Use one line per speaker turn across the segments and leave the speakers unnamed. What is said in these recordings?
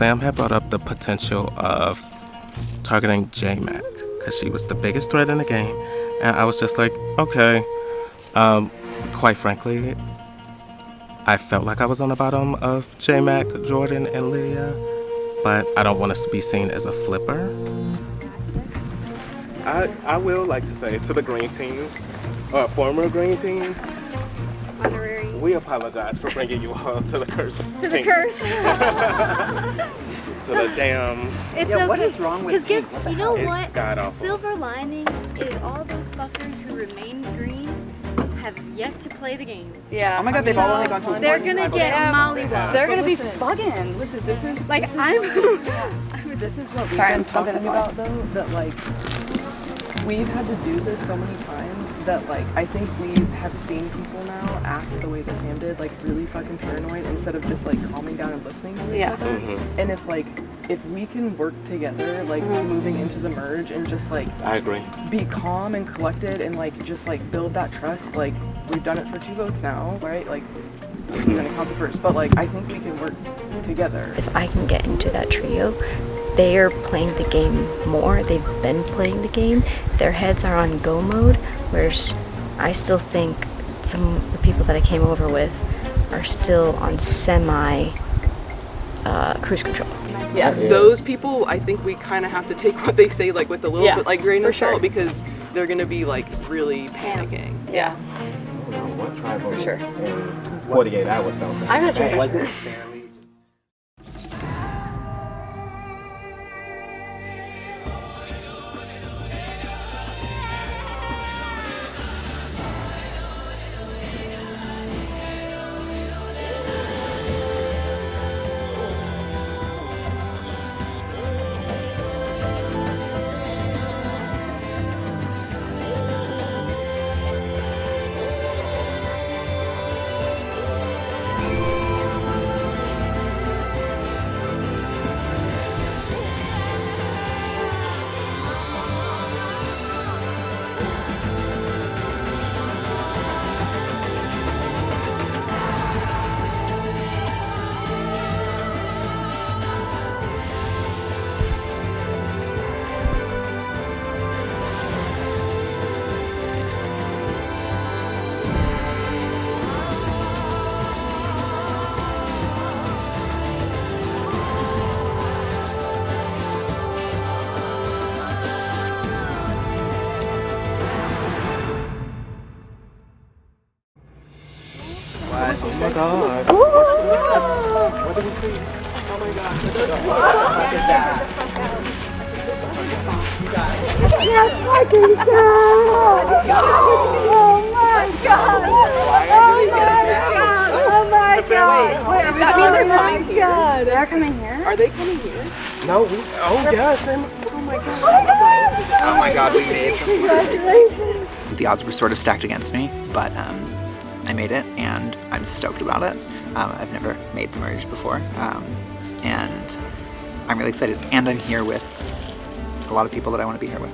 Sam had brought up the potential of targeting J-Mac because she was the biggest threat in the game, and I was just like, okay. Quite frankly, I felt like I was on the bottom of J-Mac, Jordan, and Lydia, but I don't want to be seen as a flipper. I will like to say to the green team, former green team,
honorary.
We apologize for bringing you all to the curse.
To the curse.
To the damn.
It's okay.
What is wrong with
you know what?
God-awful.
Silver lining is all those fuckers who remain green have yet to play the game.
Yeah. Oh my god, they've all only gone to
They're gonna get mollywopped.
They're gonna be bugging.
Listen, this is
like
this is what we've been talking about though, that like we've had to do this so many times that like I think we have seen people now act the way that Sam did, like really fucking paranoid instead of just like calming down and listening to each other. And if we can work together, like moving into the merge and just like
I agree.
Be calm and collected and like just like build that trust. Like we've done it for 2 votes now, right? Like we're gonna count the first, but like I think we can work together.
If I can get into that trio, they are playing the game more. They've been playing the game. Their heads are on go mode, whereas I still think some of the people that I came over with are still on semi cruise control.
Yeah, those people, I think we kind of have to take what they say like with a little bit like grain of salt because they're gonna be like really panicking.
Yeah.
What tribe was
sure.
in 48 hours though?
I'm not sure.
Was it? Oh my god. What did we see? Oh my god. Look at that.
Yes, fucking God! Oh my God! Oh my God!
Wait, does that mean they're coming here?
They're coming here?
Are they coming here?
No, yes.
Oh my god.
Oh my god, we made it.
Congratulations!
The odds were sort of stacked against me, but I made it and I'm stoked about it. I've never made the merge before, and I'm really excited. And I'm here with a lot of people that I want to be here with.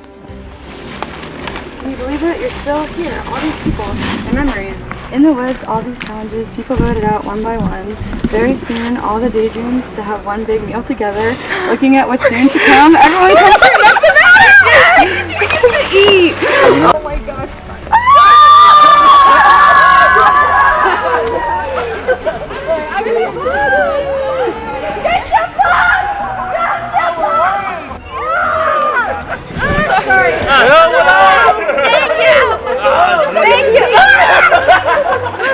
Can you believe it? You're still here. All these people and memories. In the woods, all these challenges, people voted out one by one. Very soon, all the daydreams to have one big meal together, looking at what's soon to come. Everyone comes to next to that! We get to eat! Oh my gosh.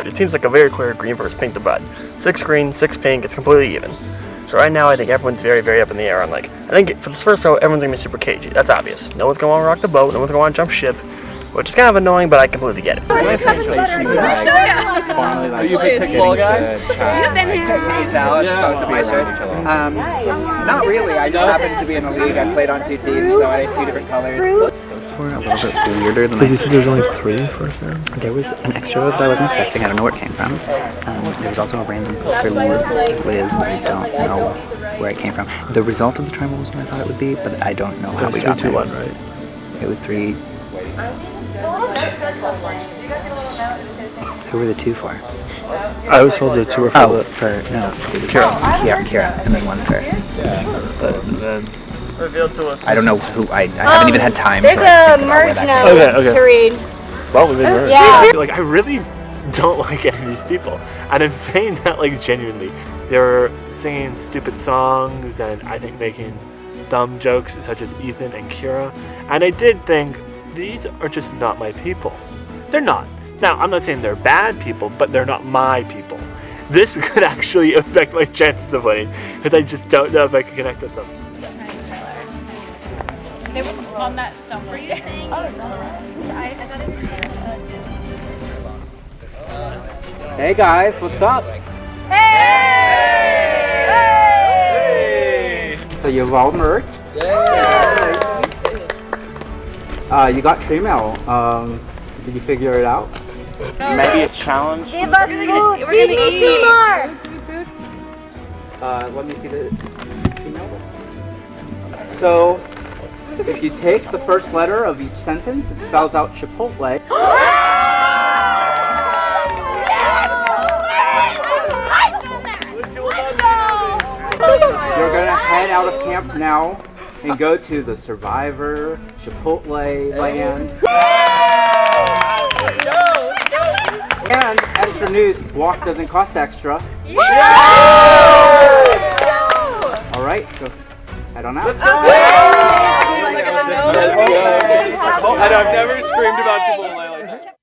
It seems like a very clear green versus pink divide. 6 green, 6 pink, it's completely even. So right now I think everyone's very, very up in the air on like, I think for this first row everyone's gonna be super cagey. That's obvious. No one's gonna want to rock the boat, no one's gonna want to jump ship, which is kind of annoying, but I completely get it.
Are you a big kickball guy? Not really. I just happened to be in a league. I played on 2 teams, so I had 2 different colors.
Were a little bit weirder than I
you said there was only 3 first round?
There was an extra that I wasn't expecting. I don't know where it came from. There was also a random poker Liz that I don't know where it came from. The result of the tribal was what I thought it would be, but I don't know how we got there.
It was 3-2-1, right?
It was 3-2. Who were the two for?
I was told the two were for
Oh, for no, Kira, and then one for.
and then revealed to us.
I don't know who. I haven't even had time.
There's
to
a
think about where
merge
that
note
came
Okay, okay.
to read.
Well, we've been
Yeah.
Like, I really don't like any of these people. And I'm saying that, like, genuinely. They're singing stupid songs and I think making dumb jokes, such as Ethan and Kira. And I did think, these are just not my people. They're not. Now, I'm not saying they're bad people, but they're not my people. This could actually affect my chances of winning, because I just don't know if I can connect with them.
They were on that stump right there.
Hey guys, what's up? Hey! So you've all merged? Yeah! You got tree mail. Did you figure it out?
Maybe a challenge?
Give us food. Feed me Seymour.
Let me see the email. So, if you take the first letter of each sentence, it spells out Chipotle. You're gonna head out of camp now and go to the Survivor Chipotle land. And extra news, walk doesn't cost extra. Alright, so head on out. Let's go!
And I've never screamed about Chipotle like that.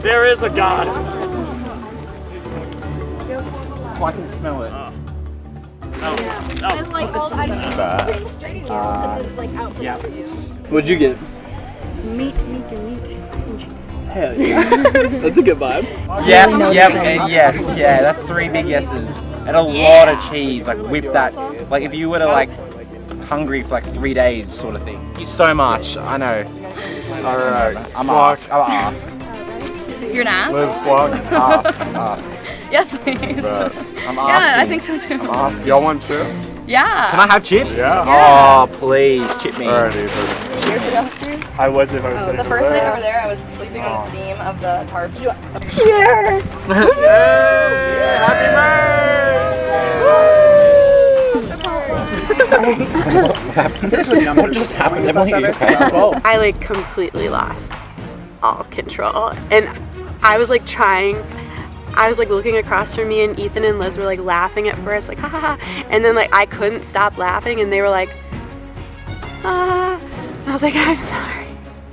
There is a God.
Oh, I can smell it.
What'd you get?
Meat and cheese.
Hell yeah. That's a good vibe.
Yep, and yes, yeah, that's 3 big yeses. And a lot of cheese, like whip that, like if you were to like hungry for like 3 days sort of thing. Thank you so much, I know. Alright, I'm ask.
You're an ass?
Let's walk.
Ask.
Yes, please.
I'm asking.
Yeah, I think so too.
I'm asking. Y'all want chips?
Yeah.
Can I have chips?
Yeah.
Oh, please, chip me.
Alrighty. I was if I was sitting
The first night over there, I was sleeping on the seam of the tarp.
Cheers.
Happy
What just happened, Emily?
I like completely lost all control, and I was like I was like looking across from me, and Ethan and Liz were like laughing at first, like ha ha ha, and then like I couldn't stop laughing, and they were like, ah. I was like, I'm sorry,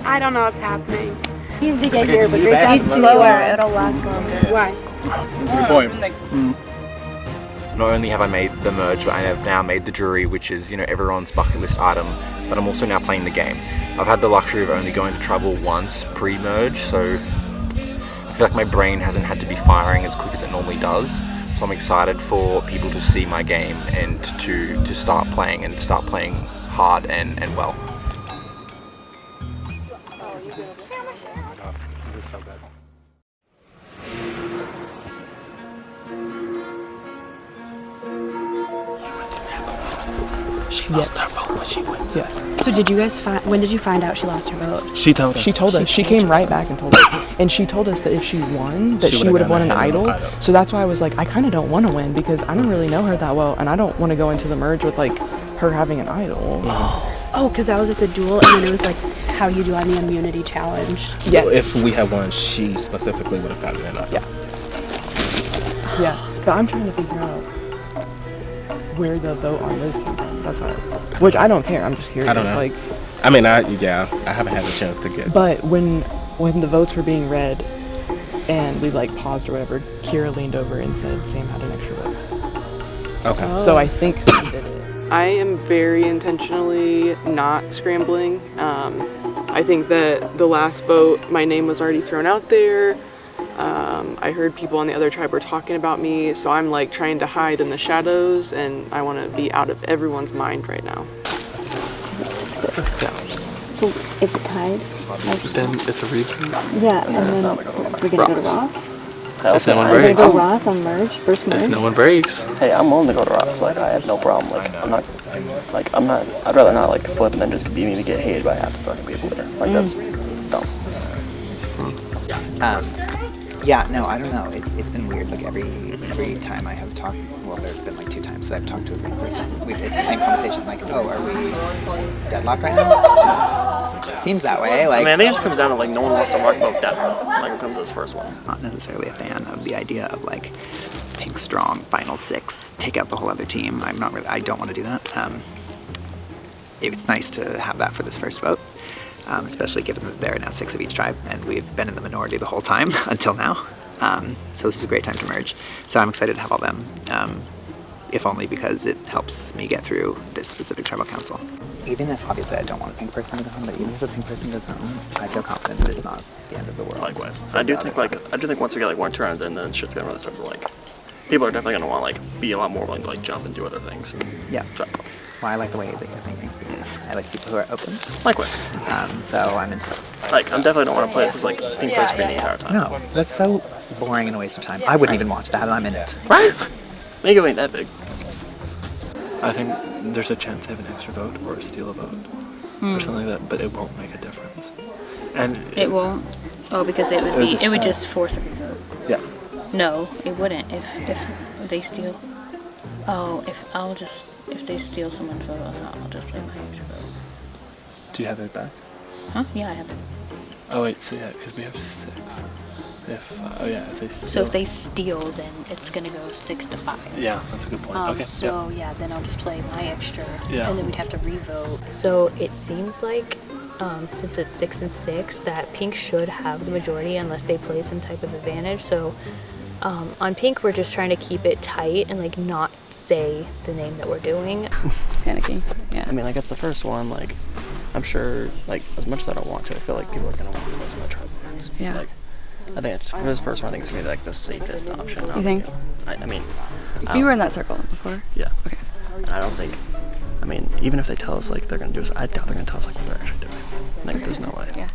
I don't know what's happening.
Easy to get here, but read slower. It'll last longer.
Why?
That's a good point.
Not only have I made the merge, but I have now made the jury, which is, you know, everyone's bucket list item, but I'm also now playing the game. I've had the luxury of only going to tribal once pre-merge, so I feel like my brain hasn't had to be firing as quick as it normally does. So I'm excited for people to see my game and to start playing hard and well.
She lost her vote, but she wins. Yes.
So did you guys when did you find out she lost her vote?
She told us. She told us. She came right back and told us. And she told us that if she won, that she would have won an idol. So that's why I was like, I kind of don't want to win because I don't really know her that well, and I don't want to go into the merge with like her having an idol.
Oh, because I was at the duel, and then it was like how you do on the immunity challenge.
Yes.
If we had won, she specifically would have gotten an idol.
Yeah. Yeah, but I'm trying to figure out where the vote on Liz came from. That's why. Which I don't care. I'm just curious.
I don't know.
Like,
I mean, I haven't had a chance to get.
but when the votes were being read, and we like paused or whatever, Kira leaned over and said Sam had an extra vote.
Okay.
So I think Sam did it.
I am very intentionally not scrambling. I think that the last vote, my name was already thrown out there. I heard people on the other tribe were talking about me, so I'm like trying to hide in the shadows, and I want to be out of everyone's mind right now.
So if it ties, like,
Then it's a repeat.
yeah, and then we're gonna go to rocks.
If no one
We're gonna
breaks.
go Ross on merge, first merge.
If no one breaks. Hey, I'm willing to go to Ross. Like, I have no problem. Like, I'd rather not, like, flip and then just be me to get hated by half the fucking people there. Like, that's dumb.
Yeah, no, I don't know. It's been weird. Like every time I have talked, well, there's been like 2 times that I've talked to a green person. It's the same conversation. Like, oh, are we deadlocked right now? It seems that way. Like,
I mean, I think it just comes down to, like, no one wants to rock boat down. Like, it comes to this first one.
Not necessarily a fan of the idea of like pink strong final 6, take out the whole other team. I don't want to do that. It's nice to have that for this first vote. Especially given that there are now 6 of each tribe, and we've been in the minority the whole time until now. So this is a great time to merge. So I'm excited to have all them, if only because it helps me get through this specific tribal council.
even if obviously I don't want a pink person to go home, but even if a pink person goes home, I feel confident that it's not the end of the world.
Likewise, I do think once we get like 1 or 2 rounds in, then shit's gonna really start to like. People are definitely gonna want to like be a lot more willing to like jump and do other things. And
Yeah.
try.
Well, I like the way that you're thinking. Yes. I like people who are open.
Likewise.
So I'm into it.
Like, I definitely don't want to play this as like pink first screen the entire time.
No, that's so boring and a waste of time. I wouldn't even watch that, and I'm in it.
Right? Maybe it ain't that big.
I think there's a chance they have an extra vote or steal a vote or something like that, but it won't make a difference. And
It won't. Oh, because it would just force a vote.
Yeah.
No, it wouldn't. If they steal. Oh, if they steal someone's vote, I'll just play my extra vote.
Do you have it back?
Huh? Yeah, I have it.
Oh wait, so yeah, because we have 6. If they steal.
So if they steal, then it's gonna go 6 to 5.
Yeah, that's a good point. Okay.
So yeah, then I'll just play my extra,
Yeah.
and then we'd have to revote.
So it seems like, since it's 6 and 6, that pink should have the majority unless they play some type of advantage. So on pink, we're just trying to keep it tight and like not say the name that we're doing.
Panicking. Yeah.
I mean, like it's the first one. Like, I'm sure. Like, as much as I don't want to, I feel like people are gonna want to play my tribal list.
Yeah.
Like, I think it's, for this first one, I think it's gonna be like the safest option.
You think?
I mean,
You were in that circle before.
Yeah. Okay. I don't think. I mean, even if they tell us like they're gonna do this, I doubt they're gonna tell us like what they're actually doing. Like, there's no way.
Yeah.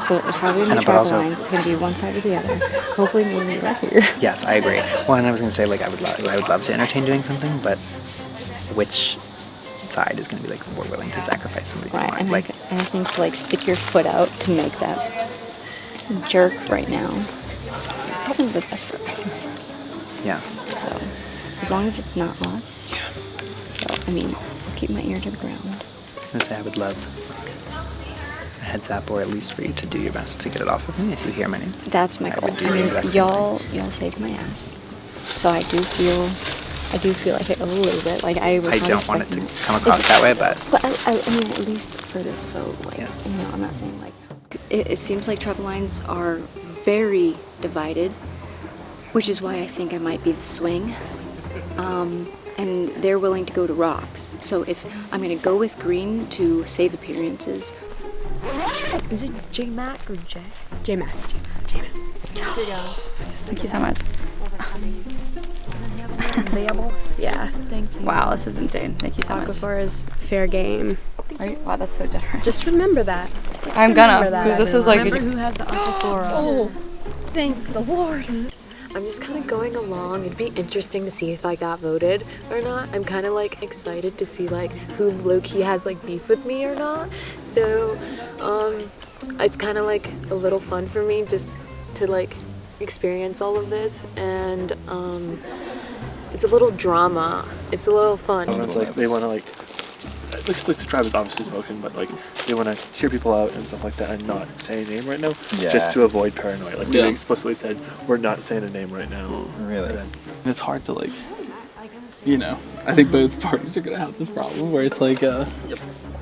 So it's probably in the
And but
tribal
also-
lines. It's going to be one side or the other. Hopefully maybe right here.
Yes, I agree. Well, and I was going to say, like, I would love to entertain doing something, but which side is going to be like more willing to sacrifice somebody?
Right, and
like,
I think to like stick your foot out to make that jerk right now, probably the best for everyone.
yeah.
So as long as it's not us. So I mean, I'll keep my ear to the ground.
I was going to say I would love a heads up, or at least for you to do your best to get it off of me if you hear my name.
That's my
I
goal.
would do
I
the
mean,
exact same
y'all saved my ass. So I do feel like it a little bit. Like I was.
I
not
don't want it to
expecting-
come across that way, but
But I mean, at least for this vote, like, you know, I'm not saying like. It seems like tribal lines are very divided, which is why I think I might be the swing. And they're willing to go to rocks. So if I'm gonna go with green to save appearances.
Is it J-Mac or J?
J-Mac.
Thank you so much.
Yeah.
Thank you.
Wow,
this is insane. Thank you so much.
Aquifer is fair game.
Wow, that's so generous.
Just remember that.
I'm gonna,
Remember that,
because this is like.
Remember who has the Aquaflora?
Oh, thank the Lord.
I'm just kind of going along. It'd be interesting to see if I got voted or not. I'm kind of like excited to see like who low-key has like beef with me or not. So it's kind of like a little fun for me just to like experience all of this, and it's a little drama. It's a little fun.
It's like they want to like looks like the tribe is obviously spoken, but like they want to hear people out and stuff like that and not say a name right now, just to avoid paranoia. Like they explicitly said, we're not saying a name right now.
Really? It's hard to like, you know, I think both parties are gonna have this problem where it's like,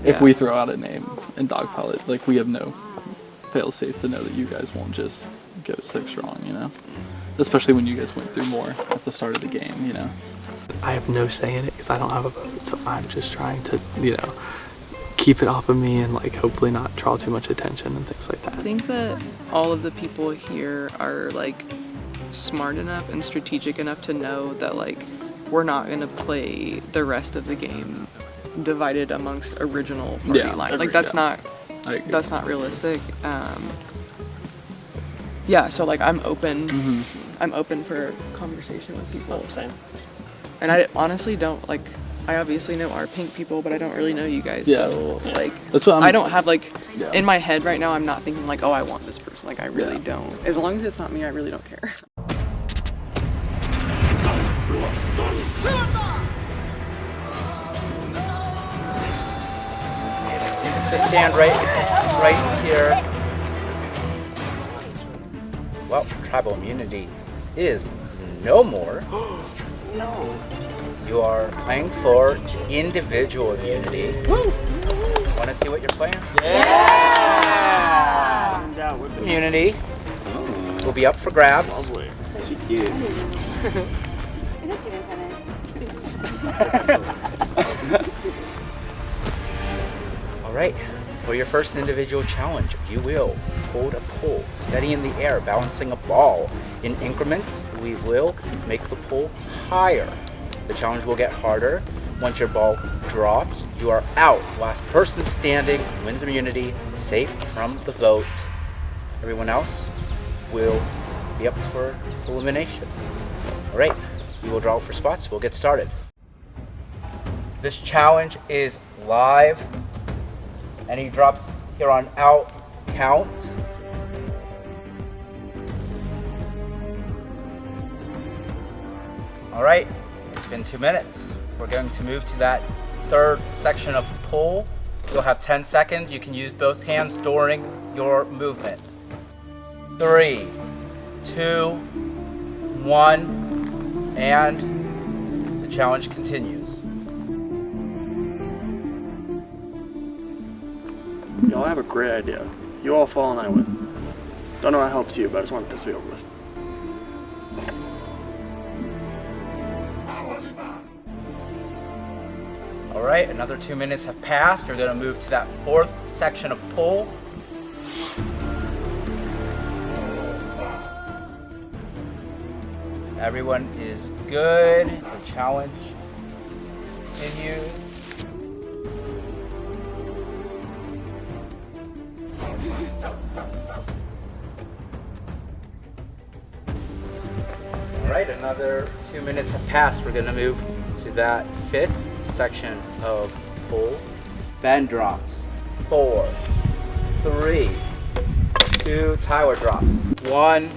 if we throw out a name and dogpile it, like we have no fail safe to know that you guys won't just go 6 strong, you know? Especially when you guys went through more at the start of the game, you know? I have no say in it because I don't have a vote, so I'm just trying to, you know, keep it off of me and like hopefully not draw too much attention and things like that.
I think that all of the people here are like smart enough and strategic enough to know that like we're not going to play the rest of the game divided amongst original party lines. Like that's not realistic. Yeah, so like I'm open. I'm open for conversation with people.
Same.
And I honestly don't like. I obviously know our pink people, but I don't really know you guys.
Yeah.
So like,
That's what
I don't have like
Yeah.
in my head right now. I'm not thinking like, oh, I want this person. Like I really don't. As long as it's not me, I really don't care.
Just stand right here. Well, tribal immunity is no more. No. You are playing for individual immunity. Want to see what you're playing?
Yeah!
Immunity will be up for grabs.
Lovely. She cute.
All right. For your first individual challenge, you will hold a pole steady in the air, balancing a ball. In increments, we will make the pole higher. The challenge will get harder. Once your ball drops, you are out. Last person standing wins immunity, safe from the vote. Everyone else will be up for elimination. All right, you will draw for spots. We'll get started. This challenge is live. Any drops here on out count. All right, it's been 2 minutes. We're going to move to that third section of pull. You'll have 10 seconds. You can use both hands during your movement. 3, 2, 1, and the challenge continues.
Y'all have a great idea. You all fall in line with. Don't know how it helps you, but I just want this to be over with.
All right, another 2 minutes have passed. You're going to move to that fourth section of pull. Everyone is good. The challenge continues. All right, another 2 minutes have passed. We're going to move to that fifth section of pull. Bend drops. 4, 3, 2, Tyler drops. 1.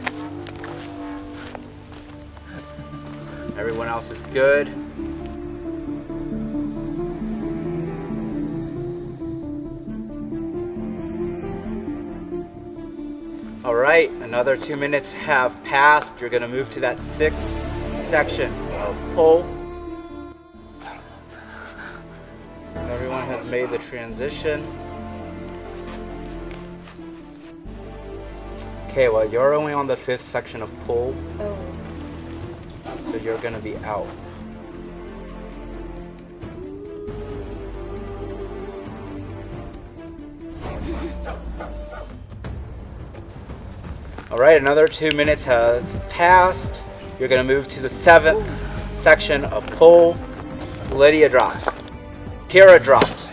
Everyone else is good. All right, another 2 minutes have passed. You're going to move to that sixth section of pull. Everyone has made the transition. Okay, well, you're only on the fifth section of pull. So you're going to be out. All right, another 2 minutes has passed. You're going to move to the seventh section of pull. Lydia drops. Kira drops.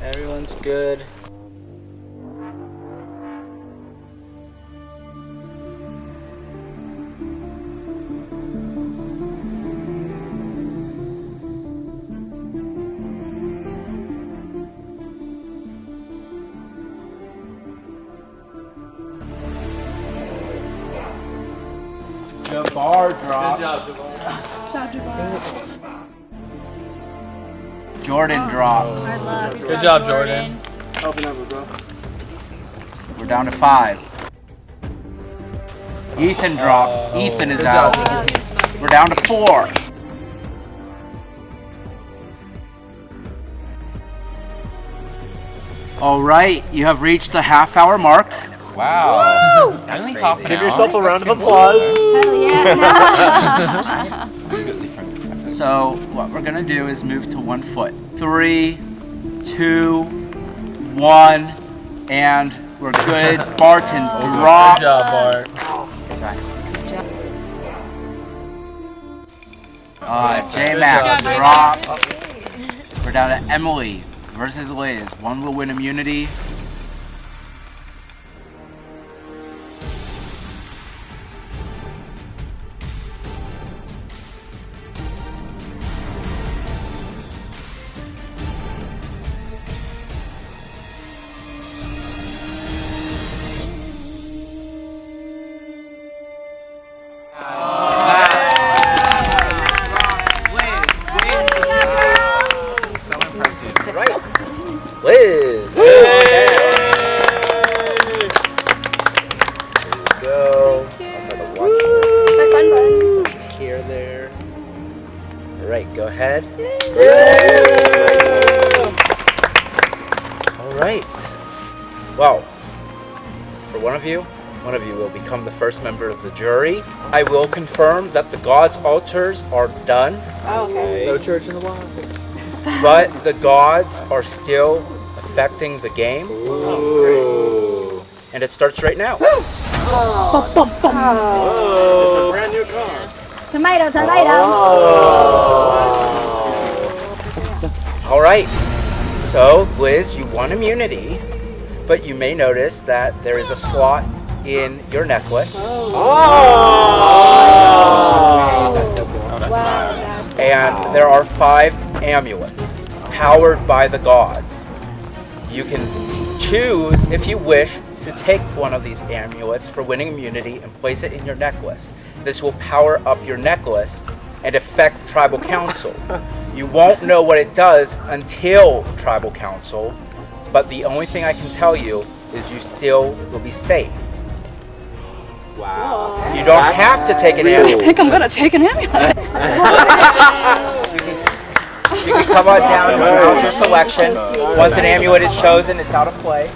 Everyone's good. Jabbar drops.
Good job,
Jordan drops.
Hard luck.
Good job, Jordan.
Open up, bro.
We're down to 5. Ethan drops. Ethan is
Good
out.
job.
We're down to 4. All right, you have reached the half-hour mark.
Wow. That's
Only
crazy.
half an
Give
hour.
yourself a round of applause.
Hell yeah.
So what we're gonna do is move to 1 foot. 3, 2, 1, and we're good. Barton drops.
Good job, Bart.
J-Mac drops. We're down to Emily versus Liz. One will win immunity. right, go ahead. All right. Well, for one of you will become the first member of the jury. I will confirm that the gods' altars are done.
Okay.
No church in the wild.
But the gods are still affecting the game.
Ooh.
And it starts right now.
It's a brand new car.
Tomato.
All right. So, Liz, you won immunity, but you may notice that there is a slot in your necklace. And there are 5 amulets powered by the gods. You can choose, if you wish, to take one of these amulets for winning immunity and place it in your necklace. This will power up your necklace and affect Tribal Council. You won't know what it does until Tribal Council, but the only thing I can tell you is you still will be safe.
Wow.
You don't have to take an amulet.
I think I'm gonna take an amulet.
You can come on down and announce your selection. Once an amulet is chosen, it's out of play.
You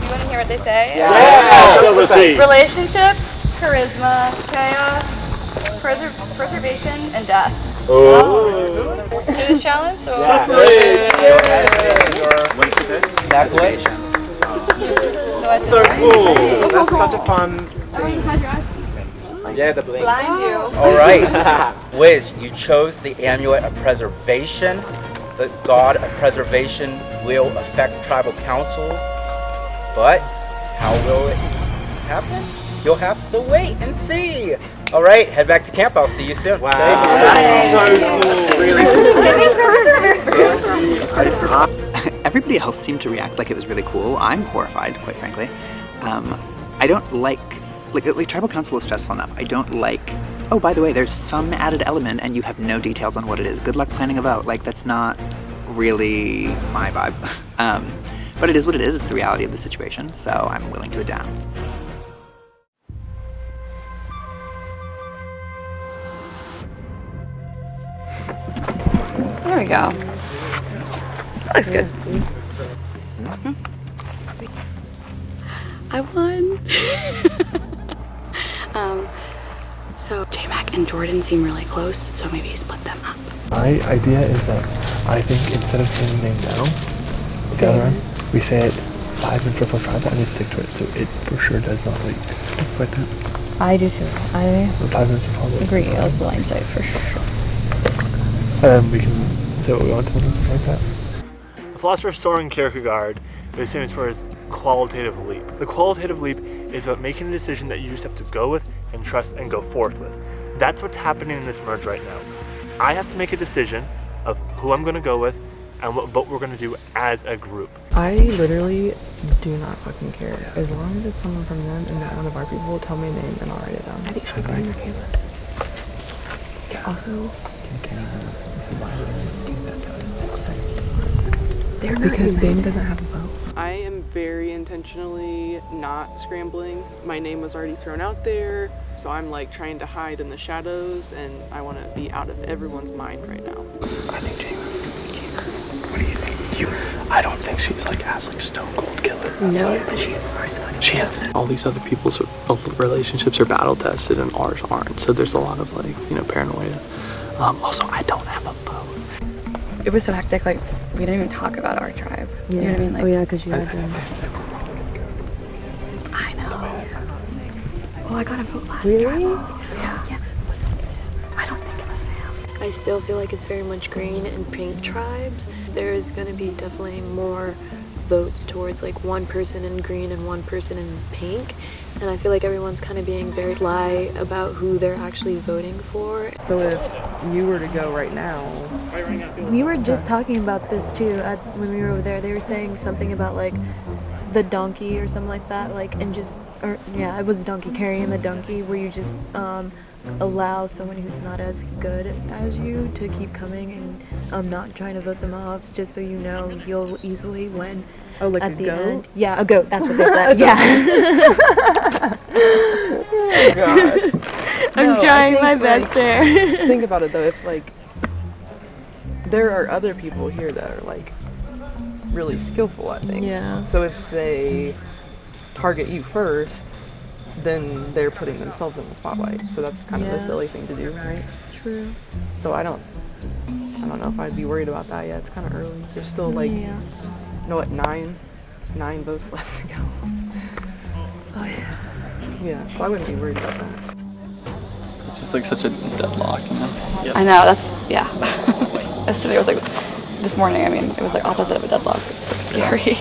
want to hear what they say?
Yeah. Let's see.
Relationships, charisma, chaos, preservation, and death.
Oh.
Do this challenge? So
Necklace.
So cool. That's such a fun. Yeah, the blink.
Blind you.
All right. Wiz, you chose the amulet of preservation. The god of preservation will affect Tribal Council. But how will it happen? You'll have to wait and see. All right, head back to camp. I'll see you soon.
Wow. That's so cool. Really cool.
Everybody else seemed to react like it was really cool. I'm horrified, quite frankly. I don't like Tribal Council is stressful enough. I don't like, oh, by the way, there's some added element and you have no details on what it is. Good luck planning a vote. Like, that's not really my vibe. But it is what it is. It's the reality of the situation, so I'm willing to adapt.
There we go. That looks good.
I won. So J-Mac and Jordan seem really close, so maybe split them up.
My idea is that I think instead of saying the name now, the other one, we say it 5 minutes before trial and we stick to it so it for sure does not leak. Let's quit that.
I do too. I
5 minutes before we
agree. I like the line sight for sure.
We can say what we want to them and stuff like that.
The philosopher Soren Kierkegaard is famous for his qualitative leap. The qualitative leap is about making a decision that you just have to go with and trust and go forth with. That's what's happening in this merge right now. I have to make a decision of who I'm going to go with and what vote we're going to do as a group.
I literally do not fucking care. As long as it's someone from them and not one of our people, tell me a name and I'll write it down. I think should Brian or Caleb. Also, they're not because Bing doesn't have a vote.
I am very intentionally not scrambling. My name was already thrown out there, so I'm like trying to hide in the shadows, and I want to be out of everyone's mind right now.
I think Jamie. What do you think? I don't think she's like as like stone cold killer.
No, but she is smart as fuck.
She has.
All these other people's relationships are battle tested and ours aren't. So there's a lot of like, paranoia. Also, I don't have a vote.
It was so hectic, like, we didn't even talk about our tribe. You know what I mean? Like,
Oh yeah, because you had them.
I know. Well, I got a vote last
Really?
time. Yeah. I don't think it was Sam.
I still feel like it's very much green and pink tribes. There's gonna be definitely more votes towards like one person in green and one person in pink. And I feel like everyone's kind of being very sly about who they're actually voting for.
So if you were to go right now,
We were just talking about this too when we were over there. They were saying something about like the donkey or something like that, like, and just, or yeah, it was a donkey, carrying the donkey, where you just allow someone who's not as good as you to keep coming and not trying to vote them off, just so you know you'll easily win.
Oh, like
at
a
the
goat?
end. Yeah, a goat. That's what they said. Yeah.
Oh gosh.
I'm
No, I
trying
think,
my
like,
best here.
Think about it though. If like there are other people here that are like really skillful at things.
Yeah.
So if they target you first, then they're putting themselves in the spotlight. So that's kind of a silly thing to do, right?
True.
So I don't know if I'd be worried about that yet. It's kind of early. There's still like, nine votes left to go.
Oh yeah.
Yeah, so I wouldn't be worried about that.
It's just like such a deadlock, you know?
I know, that's, yeah. Yesterday was like, this morning, I mean, it was like opposite of a deadlock. It's like scary.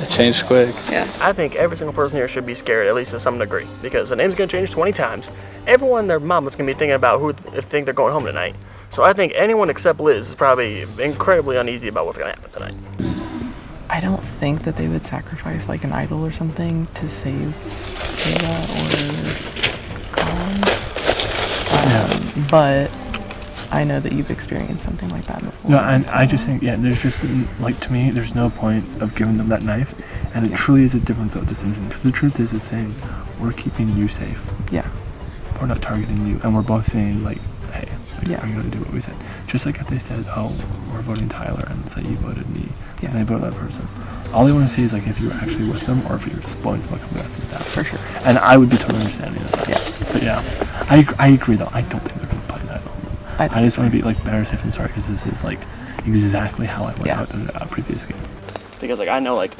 It changed quick.
Yeah.
I think every single person here should be scared, at least to some degree, because the name's going to change 20 times. Everyone and their mom is going to be thinking about who think they're going home tonight. So I think anyone except Liz is probably incredibly uneasy about what's going to happen tonight.
I don't think that they would sacrifice like an idol or something to save Kayla or Colin. But I know that you've experienced something like that before.
No, and I just think, there's just, like, to me, there's no point of giving them that knife, and it truly is a difference of decision, because the truth is, it's saying, we're keeping you safe.
Yeah.
We're not targeting you, and we're both saying, like, hey,
Yeah.
are you going to do what we said? Just like if they said, oh, we're voting Tyler, and say you voted me, and they vote that person. All they want to see is, like, if you were actually with them, or if you're just blowing smoke up the rest of the staff.
For sure.
And I would be totally understanding of that. Yeah. But yeah, I agree, though. I don't think they're going to play that. I just want to be like better safe than sorry, because this is like exactly how I went out in a previous game.
Because I know it's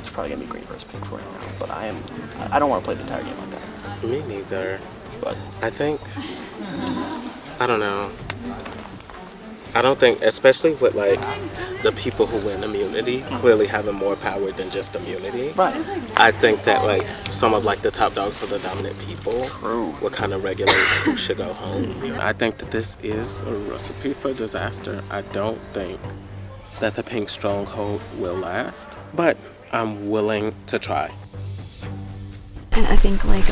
probably gonna be green versus pink for right now, but I don't want to play the entire game like that.
Me neither.
But
I think, I don't know. I don't think, especially with like the people who win immunity clearly having more power than just immunity.
Right.
I think that like some of like the top dogs or the dominant people will kind of regulate who should go home. I think that this is a recipe for disaster. I don't think that the pink stronghold will last, but I'm willing to try.
And I think like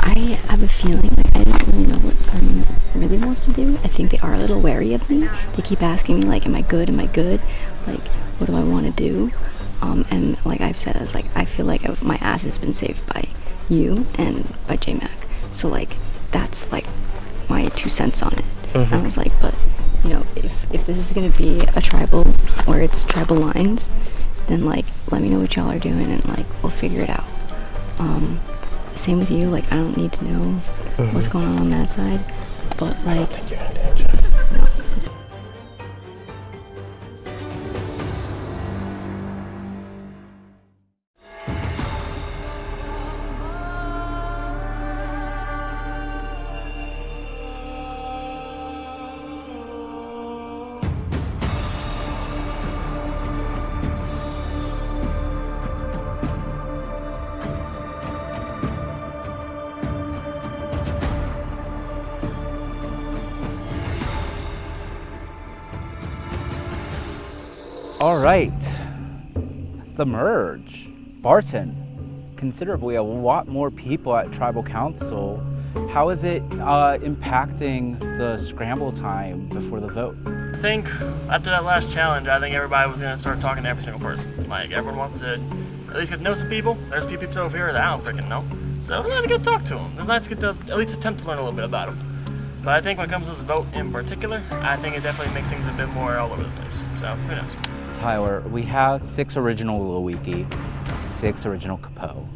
I have a feeling like I don't really know what Karina really wants to do. I think they are a little wary of me. They keep asking me like, am I good? Am I good? Like, what do I want to do? And like I've said, I feel like my ass has been saved by you and by J-Mac. So like, that's like my 2 cents on it. And I was like, but you know, if this is gonna be a tribal where it's tribal lines, then like, let me know what y'all are doing and like, we'll figure it out. Same with you, like I don't need to know what's going on that side, but like,
I don't think you're in danger.
No.
All right, the merge. Barton, considerably a lot more people at Tribal Council. How is it impacting the scramble time before the vote?
I think after that last challenge, I think everybody was gonna start talking to every single person. Like everyone wants to at least get to know some people. There's a few people over here that I don't freaking know. So it's nice to get to talk to them. It's nice to get to at least attempt to learn a little bit about them. But I think when it comes to this vote in particular, I think it definitely makes things a bit more all over the place. So who knows?
Tyler, we have 6 original Luiki, 6 original Capo.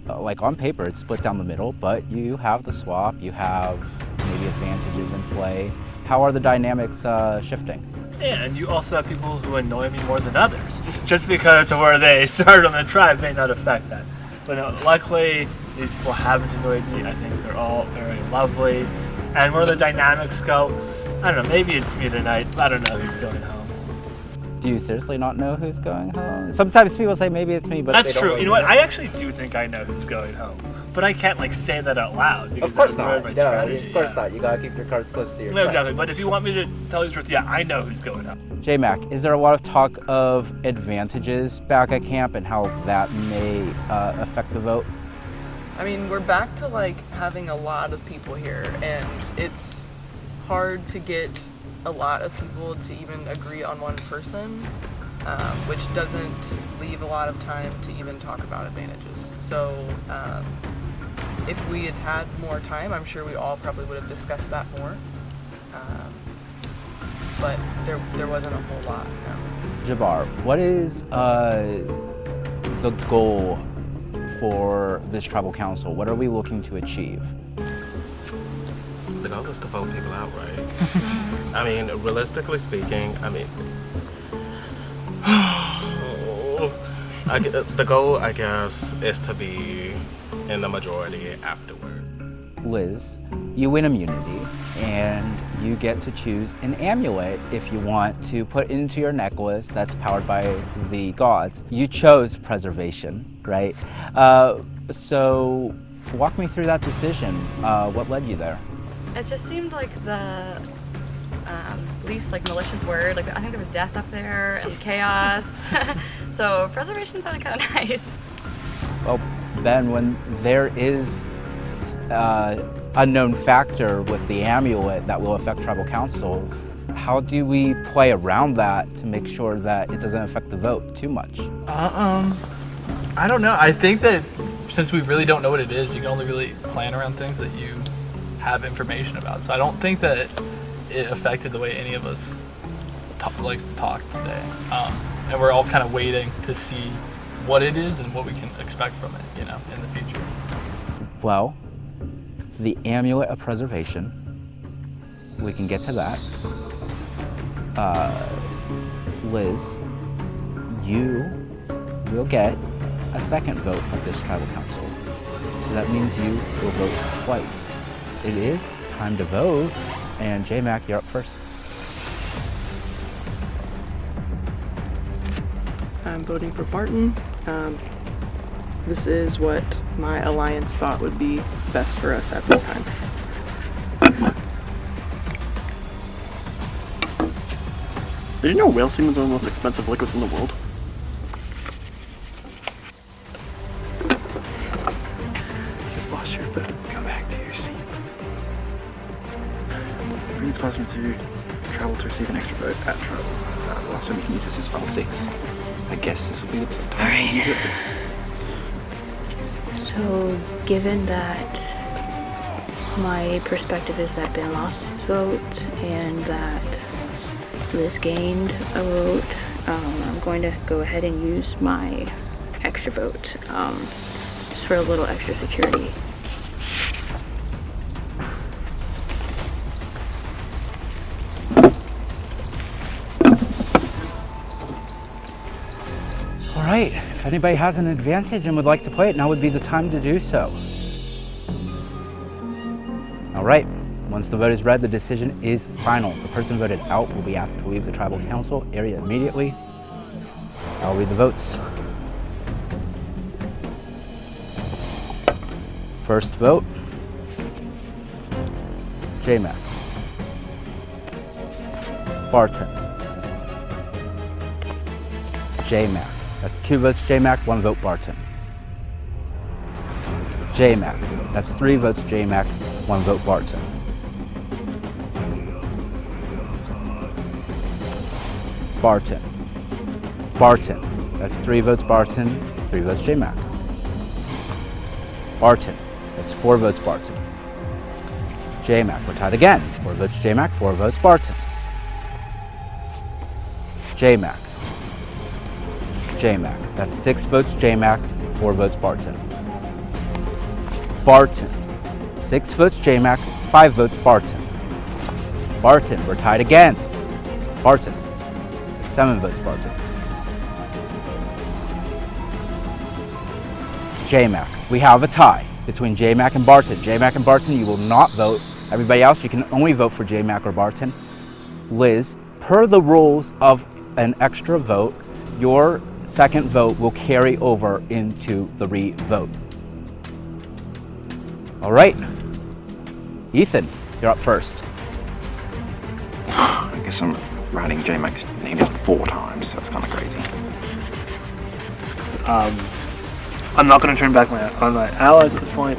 Like on paper, it's split down the middle, but you have the swap, you have maybe advantages in play. How are the dynamics shifting?
And you also have people who annoy me more than others. Just because of where they started on the tribe may not affect that. But no, luckily, these people haven't annoyed me. I think they're all very lovely. And where the dynamics go, I don't know, maybe it's me tonight. I don't know who's going home.
Do you seriously not know who's going home? Sometimes people say maybe it's me, but
that's
they don't
true.
really
You know what?
know.
I actually do think I know who's going home, but I can't like say that out loud. Because
Of course
that would ruin
not.
my
No,
strategy.
of course not. You gotta keep your cards close to your
No,
chest.
exactly. But if you want me to tell you the truth, yeah, I know who's going home.
J-Mac, is there a lot of talk of advantages back at camp and how that may affect the vote?
I mean, we're back to like having a lot of people here, and it's hard to get a lot of people to even agree on one person, which doesn't leave a lot of time to even talk about advantages. So if we had had more time, I'm sure we all probably would have discussed that more.
But there wasn't a whole lot. No.
Jabbar, what is the goal for this tribal council? What are we looking to achieve?
The goal is to vote people out, right? I mean, realistically speaking, I mean, the goal, I guess, is to be in the majority afterward.
Liz, you win immunity, and you get to choose an amulet if you want to put into your necklace that's powered by the gods. You chose preservation, right? So walk me through that decision. What led you there?
It just seemed like the least like malicious word. Like I think there was death up there and chaos. So preservation sounded kind of nice.
Well, Ben, when there is unknown factor with the amulet that will affect tribal council, how do we play around that to make sure that it doesn't affect the vote too much?
I don't know. I think that since we really don't know what it is, you can only really plan around things that you have information about. So I don't think that it affected the way any of us talked today. And we're all kind of waiting to see what it is and what we can expect from it, you know, in the future.
Well, the amulet of preservation, we can get to that. Liz, you will get a second vote of this tribal council. So that means you will vote twice. It is time to vote, and J-Mac, you're up first.
I'm voting for Barton. This is what my alliance thought would be best for us at this time.
Did you know whale semen is one of the most expensive liquids in the world? You've lost your vote. Go back to your seat. The Green's caused me to travel to receive an extra vote at travel. The last time we can use this is file 6. I guess this will be the time to use it.
So, given that my perspective is that Ben lost his vote and that Liz gained a vote, I'm going to go ahead and use my extra vote, just for a little extra security.
All right, if anybody has an advantage and would like to play it, now would be the time to do so. All right, once the vote is read, the decision is final. The person voted out will be asked to leave the tribal council area immediately. I'll read the votes. First vote, J-Mac. Barton. J-Mac. That's 2 votes J-Mac, 1 vote Barton. J-Mac. That's 3 votes J-Mac, 1 vote Barton. Barton. Barton. That's 3 votes Barton, 3 votes J-Mac. Barton. That's 4 votes Barton. J-Mac. We're tied again. 4 votes J-Mac, 4 votes Barton. J-Mac. J-Mac. That's 6 votes J-Mac, 4 votes Barton. Barton. 6 votes J-Mac, 5 votes Barton. Barton. We're tied again. Barton. 7 votes Barton. J-Mac. We have a tie between J-Mac and Barton. J-Mac and Barton, you will not vote. Everybody else, you can only vote for J-Mac or Barton. Liz, per the rules of an extra vote, your second vote will carry over into the re-vote. All right. Ethan, you're up first.
I guess I'm writing J-Mac's name down 4 times. That's kind of crazy.
I'm not going to turn back on my allies at this point.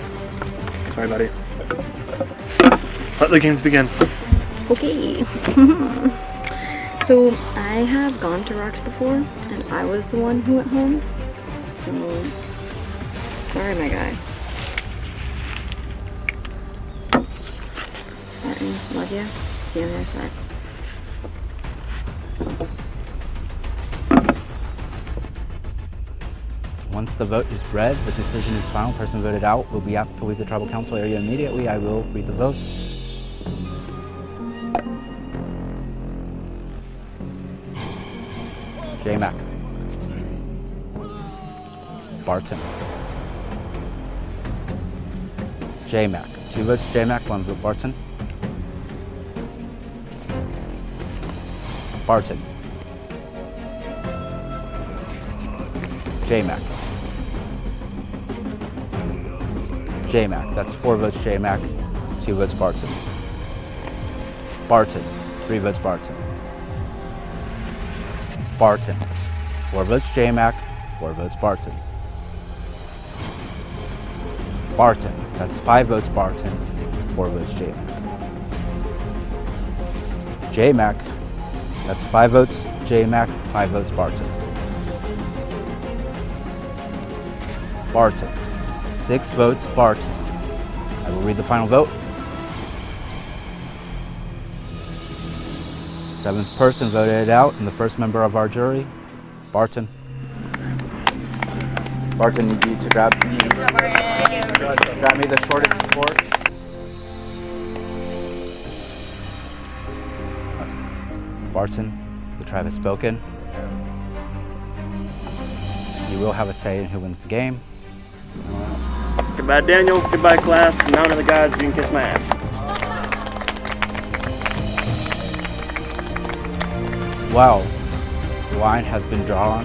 Sorry, buddy. Let the games begin.
Okay. So, I have gone to Rocks before, and I was the one who went home. So, sorry, my guy. Martin, love ya. see you on the other side.
Once the vote is read, the decision is final. Person voted out will be asked to leave the tribal council area immediately. I will read the votes. J-Mac. Barton. J-Mac. 2 votes J-Mac, 1 vote Barton. Barton. J-Mac. J-Mac. That's 4 votes J-Mac, 2 votes Barton. Barton. 3 votes Barton. Barton. 4 votes J-Mac, 4 votes Barton. Barton. That's 5 votes Barton, 4 votes J-Mac. J-Mac. That's 5 votes J-Mac, 5 votes Barton. Barton. 6 votes Barton. I will read the final vote. 7th person voted it out, and the first member of our jury, Barton. Barton, need you to grab me the shortest report. Barton, the tribe has spoken. You will have a say in who wins the game.
Goodbye, Daniel. Goodbye, class. Now to the gods, you can kiss my ass.
Wow, the line has been drawn,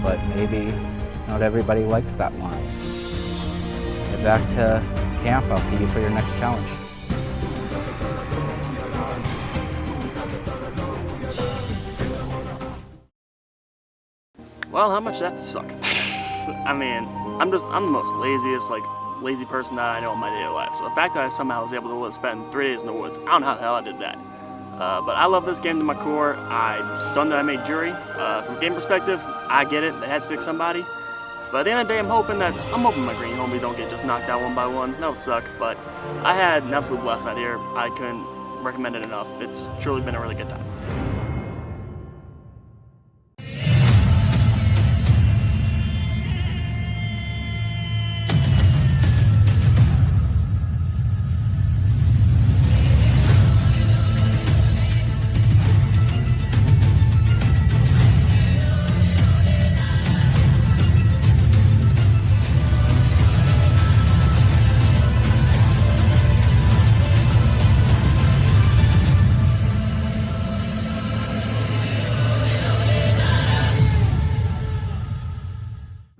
but maybe not everybody likes that line. Head back to camp. I'll see you for your next challenge.
Well, how much that suck? I mean, I'm the most laziest, lazy person that I know in my daily life. So the fact that I somehow was able to spend 3 days in the woods, I don't know how the hell I did that. But I love this game to my core. I'm stunned that I made jury. From a game perspective, I get it. They had to pick somebody. But at the end of the day, I'm hoping my green homies don't get just knocked out one by one. That would suck. But I had an absolute blast out here. I couldn't recommend it enough. It's truly been a really good time.